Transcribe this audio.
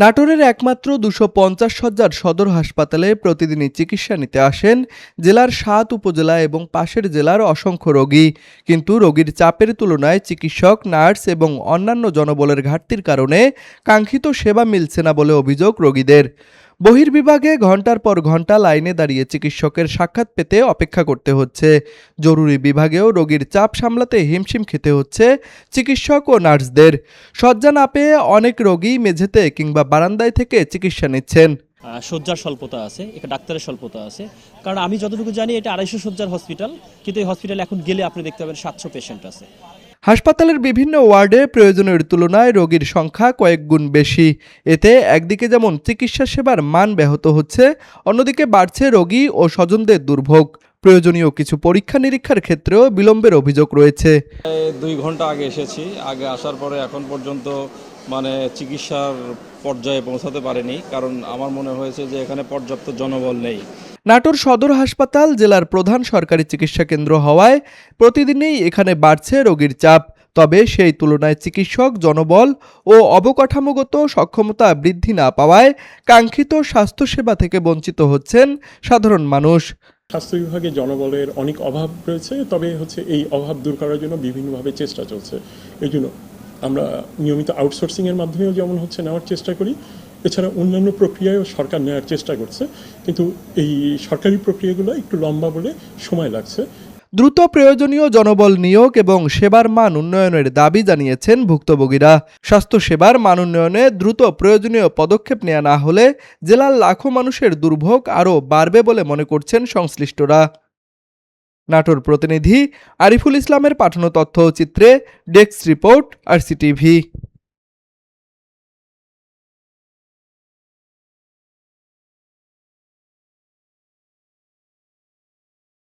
নাটোরের একমাত্র ২৫০ শয্যার সদর হাসপাতালে প্রতিদিনই চিকিৎসা নিতে আসেন জেলার ৭ উপজেলা এবং পাশের জেলার অসংখ্য রোগী। কিন্তু রোগীর চাপের তুলনায় চিকিৎসক, নার্স এবং অন্যান্য জনবলের ঘাটতির কারণে কাঙ্ক্ষিত সেবা মিলছে না বলে অভিযোগ রোগীদের। বহির্বিভাগে ঘণ্টার পর ঘণ্টা লাইনে দাঁড়িয়ে চিকিৎসকের সাক্ষাৎ পেতে অপেক্ষা করতে হচ্ছে। জরুরি বিভাগেও রোগীর চাপ সামলাতে হিমশিম খেতে হচ্ছে চিকিৎসক ও নার্সদের। শয্যা না পেয়ে অনেক রোগী মেঝেতে কিংবা বারান্দায় থেকে চিকিৎসা নিচ্ছেন। শয্যার স্বল্পতা আছে, এখানে ডাক্তারের স্বল্পতা আছে, কারণ আমি যতটুকু জানি এটা ২৫০ শয্যার হসপিটাল, কিন্তু এই হসপিটালে এখন গেলে আপনি দেখতে পাবেন ৭০০ পেশেন্ট আছে। হাসপাতালের বিভিন্ন ওয়ার্ডে প্রয়োজনের তুলনায় রোগীর সংখ্যা কয়েক গুণ বেশি। এতে একদিকে যেমন চিকিৎসা সেবার মান ব্যাহত হচ্ছে, অন্যদিকে বাড়ছে রোগী ও স্বজনদের দুর্ভোগ। প্রয়োজনীয় কিছু পরীক্ষা নিরীক্ষার ক্ষেত্রেও বিলম্বের অভিযোগ রয়েছে। ২ ঘন্টা আগে এসেছি, আগে আসার পরে এখন পর্যন্ত চিকিৎসার পর্যায়ে পৌঁছাতে পারেনি, কারণ আমার মনে হয়েছে যে এখানে পর্যাপ্ত জনবল নেই। নাটোর সদর হাসপাতাল জেলার প্রধান সরকারি চিকিৎসা কেন্দ্র হওয়ায় প্রতিদিনই এখানে বাড়ছে রোগীর চাপ। তবে সেই তুলনায় চিকিৎসক, জনবল ও অবকাঠামোগত সক্ষমতা বৃদ্ধি না পাওয়ায় কাঙ্ক্ষিত স্বাস্থ্যসেবা থেকে বঞ্চিত হচ্ছেন সাধারণ মানুষ। স্বাস্থ্য বিভাগে জনবলের অনেক অভাব রয়েছে, তবে এই অভাব দূর করার জন্য বিভিন্নভাবে চেষ্টা চলছে। এই জন্য আমরা নিয়মিত আউটসোর্সিংয়ের মাধ্যমেও যেমন নেওয়ার চেষ্টা করি, এছাড়া অন্যান্য প্রক্রিয়ায়ও সরকার নেওয়ার চেষ্টা করছে, কিন্তু এই সরকারি প্রক্রিয়াগুলো একটু লম্বা বলে সময় লাগছে। দ্রুত প্রয়োজনীয় জনবল নিয়োগ এবং সেবার মান উন্নয়নের দাবি জানিয়েছেন ভুক্তভোগীরা। স্বাস্থ্যসেবার মান উন্নয়নে দ্রুত প্রয়োজনীয় পদক্ষেপ নেওয়া না হলে জেলার লাখো মানুষের দুর্ভোগ আরও বাড়বে বলে মনে করছেন সংশ্লিষ্টরা। নাটোর প্রতিনিধি আরিফুল ইসলামের পাঠানো তথ্যচিত্রে ডেস্ক রিপোর্ট, RCTV।